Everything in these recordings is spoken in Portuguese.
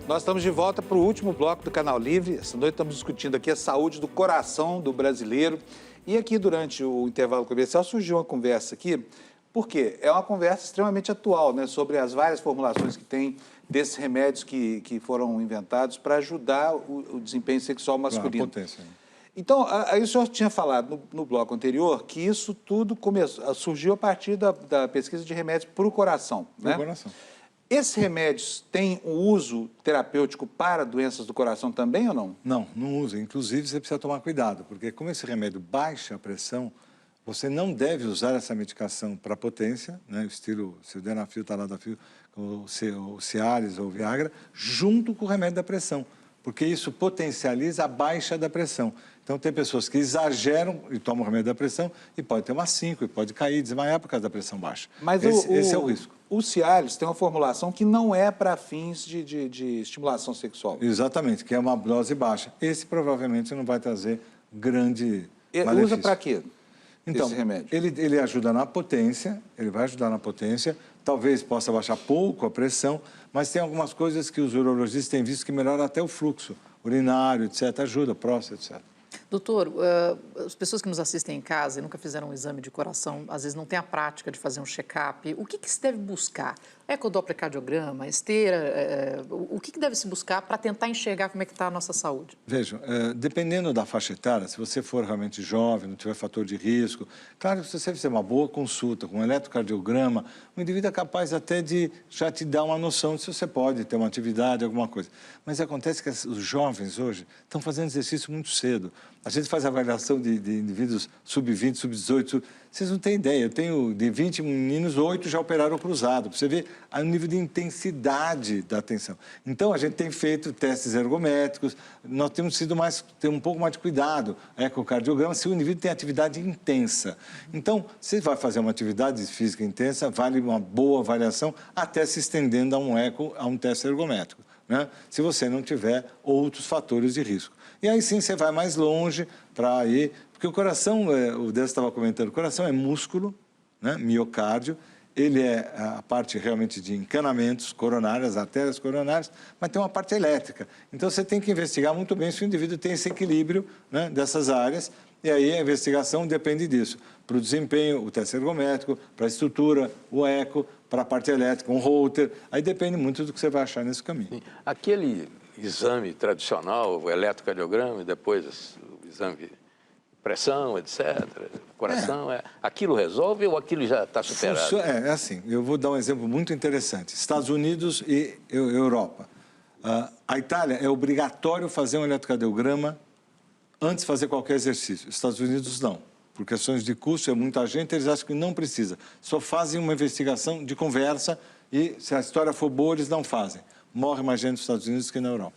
Nós estamos de volta para o último bloco do Canal Livre. Essa noite estamos discutindo aqui a saúde do coração do brasileiro. E aqui, durante o intervalo comercial, surgiu uma conversa aqui, porque é uma conversa extremamente atual, né, sobre as várias formulações que tem desses remédios que foram inventados para ajudar o desempenho sexual masculino. A potência. Então, aí o senhor tinha falado no bloco anterior que isso tudo surgiu a partir da pesquisa de remédios para o coração, né? Para o coração. Esses remédios têm um uso terapêutico para doenças do coração também ou não? Não, não usa. Inclusive, você precisa tomar cuidado, porque como esse remédio baixa a pressão, você não deve usar essa medicação para potência, né? Estilo sildenafil, tadalafil, o Cialis ou o Viagra, junto com o remédio da pressão, porque isso potencializa a baixa da pressão. Então, tem pessoas que exageram e tomam o remédio da pressão e pode ter uma 5, e pode cair, desmaiar por causa da pressão baixa. Mas esse é o risco. O Cialis tem uma formulação que não é para fins de estimulação sexual. Exatamente, que é uma dose baixa. Esse provavelmente não vai trazer grande malefício. Usa para quê? Então, esse remédio? Ele ajuda na potência, ele vai ajudar na potência, talvez possa baixar pouco a pressão, mas tem algumas coisas que os urologistas têm visto que melhoram até o fluxo urinário, etc., ajuda, próstata, etc. Doutor, as pessoas que nos assistem em casa e nunca fizeram um exame de coração, às vezes não têm a prática de fazer um check-up. O que se deve buscar? Ecodopplercardiograma, esteira, o que deve se buscar para tentar enxergar como é que está a nossa saúde? Vejam, dependendo da faixa etária, se você for realmente jovem, não tiver fator de risco, claro que se você fizer uma boa consulta com um eletrocardiograma, o indivíduo é capaz até de já te dar uma noção de se você pode ter uma atividade, alguma coisa. Mas acontece que os jovens hoje estão fazendo exercício muito cedo. A gente faz avaliação de indivíduos sub-20, sub-18, vocês não têm ideia, eu tenho de 20 meninos, 8 já operaram cruzado, para você ver o nível de intensidade da atenção. Então, a gente tem feito testes ergométricos, nós temos sido ter um pouco mais de cuidado ecocardiograma se o indivíduo tem atividade intensa. Então, se vai fazer uma atividade física intensa, vale uma boa avaliação, até se estendendo a um teste ergométrico, né? Se você não tiver outros fatores de risco. E aí sim você vai mais longe para ir, porque o coração, o Décio estava comentando, o coração é músculo, né, miocárdio, ele é a parte realmente de encanamentos coronários, artérias coronárias, mas tem uma parte elétrica. Então você tem que investigar muito bem se o indivíduo tem esse equilíbrio, né, dessas áreas, e aí a investigação depende disso. Para o desempenho, o teste ergométrico, para a estrutura, o eco, para a parte elétrica, um holter, aí depende muito do que você vai achar nesse caminho. Sim. Aquele exame tradicional, o eletrocardiograma, e depois o exame de pressão, etc., coração, aquilo resolve ou aquilo já está superado? É assim, eu vou dar um exemplo muito interessante. Estados Unidos e Europa. A Itália é obrigatório fazer um eletrocardiograma antes de fazer qualquer exercício. Estados Unidos não. Por questões de custo, é muita gente, eles acham que não precisa. Só fazem uma investigação de conversa e, se a história for boa, eles não fazem. Morre mais gente nos Estados Unidos que na Europa.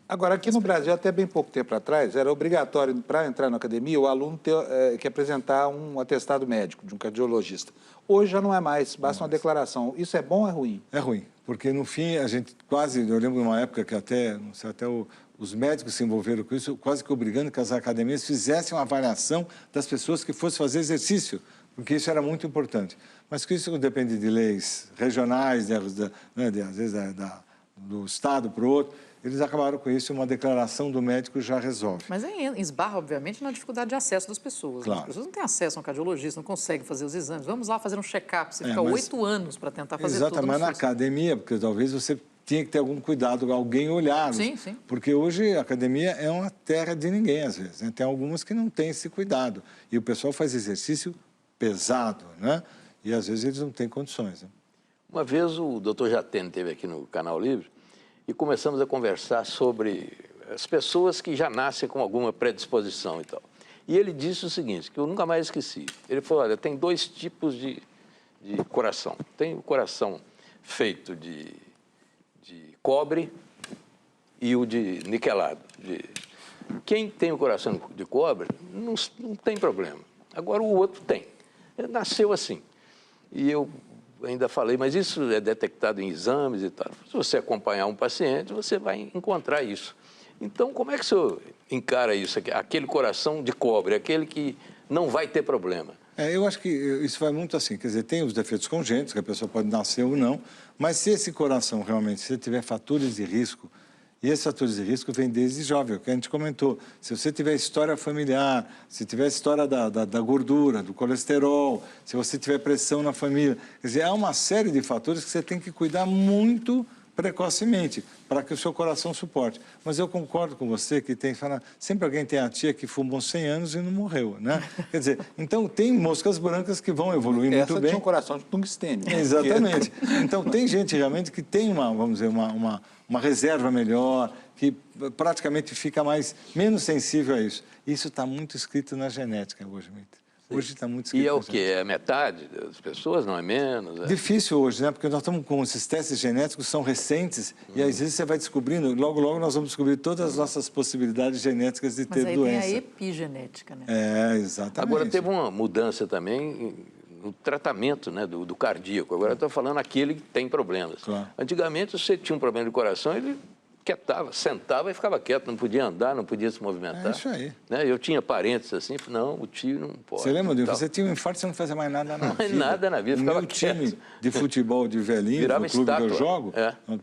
Agora, aqui no Brasil, até bem pouco tempo atrás, era obrigatório, para entrar na academia, o aluno ter que apresentar um atestado médico de um cardiologista. Hoje já não é mais, basta uma declaração. Isso é bom ou é ruim? É ruim, porque no fim a gente quase, eu lembro de uma época que até, não sei, até os médicos se envolveram com isso, quase que obrigando que as academias fizessem uma avaliação das pessoas que fossem fazer exercício, porque isso era muito importante. Mas que isso depende de leis regionais, às vezes do estado para o outro, eles acabaram com isso e uma declaração do médico já resolve. Mas aí esbarra, obviamente, na dificuldade de acesso das pessoas. Claro. As pessoas não têm acesso a um cardiologista, não conseguem fazer os exames. Vamos lá fazer um check-up, você fica 8 anos para tentar fazer tudo. Exatamente, mas na academia, porque talvez você tinha que ter algum cuidado, alguém olhar. Sim, sim. Porque hoje a academia é uma terra de ninguém, às vezes, né? Tem algumas que não têm esse cuidado. E o pessoal faz exercício pesado, né? E às vezes eles não têm condições, né? Uma vez o doutor Jatene esteve aqui no Canal Livre e começamos a conversar sobre as pessoas que já nascem com alguma predisposição e tal. E ele disse o seguinte, que eu nunca mais esqueci. Ele falou, olha, tem 2 tipos de coração. Tem o coração feito de cobre e o de niquelado. Quem tem o coração de cobre não tem problema. Agora o outro tem. Ele nasceu assim. E eu ainda falei, mas isso é detectado em exames e tal. Se você acompanhar um paciente, você vai encontrar isso. Então, como é que o senhor encara isso? Aquele coração de cobre, aquele que não vai ter problema. Eu acho que isso vai muito assim, quer dizer, tem os defeitos congênitos, que a pessoa pode nascer ou não, mas se esse coração realmente, se tiver fatores de risco, e esses fatores de risco vêm desde jovem, o que a gente comentou. Se você tiver história familiar, se tiver história da gordura, do colesterol, se você tiver pressão na família, quer dizer, há uma série de fatores que você tem que cuidar muito precocemente, para que o seu coração suporte. Mas eu concordo com você que tem, sempre alguém tem a tia que fumou 100 anos e não morreu, né? Quer dizer, então tem moscas brancas que vão evoluir muito bem. Essa tinha um coração de tungstênio. Exatamente. Então tem gente realmente que tem vamos dizer, uma reserva melhor, que praticamente fica menos sensível a isso. Isso está muito escrito na genética hoje, Mitre. Hoje está muito escrito. E é o quê? É metade das pessoas, não é menos? Difícil hoje, né? Porque nós estamos com esses testes genéticos, são recentes, e às vezes você vai descobrindo, logo, logo nós vamos descobrir todas as nossas possibilidades genéticas de ter doença. Mas aí tem a epigenética, né? Exatamente. Agora, teve uma mudança também no tratamento, né, do cardíaco. Agora, eu estou falando aquele que tem problemas. Claro. Antigamente, você tinha um problema de coração, ele quietava, sentava e ficava quieto, não podia andar, não podia se movimentar. É isso aí. Né? Eu tinha parentes assim, não, o tio não pode. Você lembra disso? Você tinha um infarto, você não fazia mais nada na vida. Nada na vida, o ficava meu quieto. time de futebol de velhinhos, Virava no clube que eu estátua. jogo,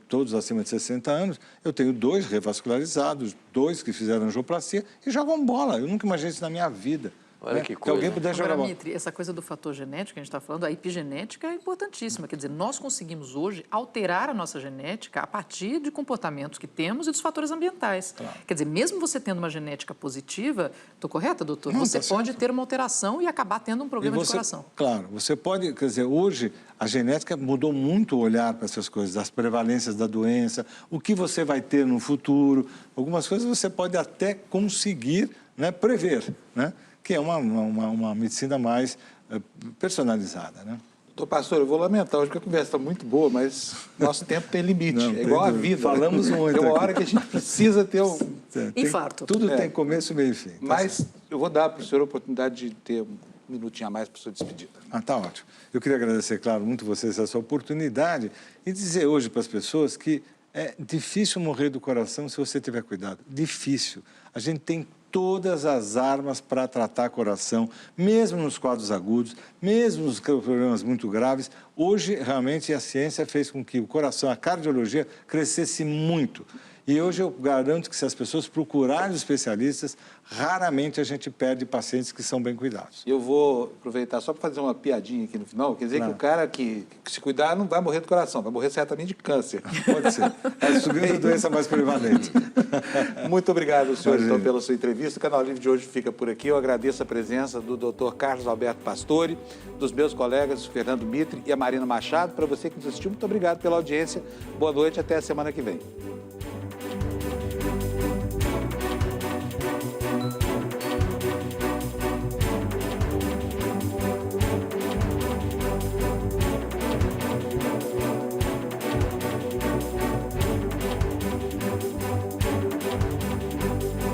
todos acima de 60 anos, eu tenho 2 revascularizados, 2 que fizeram angioplastia e jogam bola. Eu nunca imaginei isso na minha vida. Olha que coisa. alguém pudesse jogar Agora, bola. Mitri, essa coisa do fator genético que a gente está falando, a epigenética é importantíssima. Quer dizer, nós conseguimos hoje alterar a nossa genética a partir de comportamentos que temos e dos fatores ambientais. Claro. Quer dizer, mesmo você tendo uma genética positiva, estou correta, doutor? Não, Você tá pode certo. ter uma alteração e acabar tendo um problema de coração. Claro, você pode, quer dizer, hoje a genética mudou muito o olhar para essas coisas, das prevalências da doença, o que você vai ter no futuro. Algumas coisas você pode até conseguir, né, prever, né? Que é uma medicina mais personalizada, né? Doutor Pastor, eu vou lamentar hoje porque a conversa está muito boa, mas nosso tempo tem limite. Não, é igual a tem- vida. falamos muito Tem uma aqui. hora que a gente precisa ter um... Infarto. Tudo tem começo, meio e fim. Tá Mas certo. eu vou dar para o senhor a oportunidade de ter um minutinho a mais para a sua despedida. Tá ótimo. Eu queria agradecer, claro, muito vocês essa oportunidade e dizer hoje para as pessoas que é difícil morrer do coração se você tiver cuidado. Difícil. A gente tem todas as armas para tratar coração, mesmo nos quadros agudos, mesmo nos problemas muito graves. Hoje, realmente, a ciência fez com que o coração, a cardiologia, crescesse muito. E hoje eu garanto que se as pessoas procurarem os especialistas, raramente a gente perde pacientes que são bem cuidados. Eu vou aproveitar só para fazer uma piadinha aqui no final. Quer dizer Claro. que o cara que se cuidar não vai morrer do coração, vai morrer certamente de câncer. Pode ser. É a segunda doença mais prevalente. Muito obrigado, senhor, Imagina. então, pela sua entrevista. O Canal Livre de hoje fica por aqui. Eu agradeço a presença do Dr. Carlos Alberto Pastore, dos meus colegas Fernando Mitre e a Marina Machado. Para você que nos assistiu, muito obrigado pela audiência. Boa noite, até a semana que vem.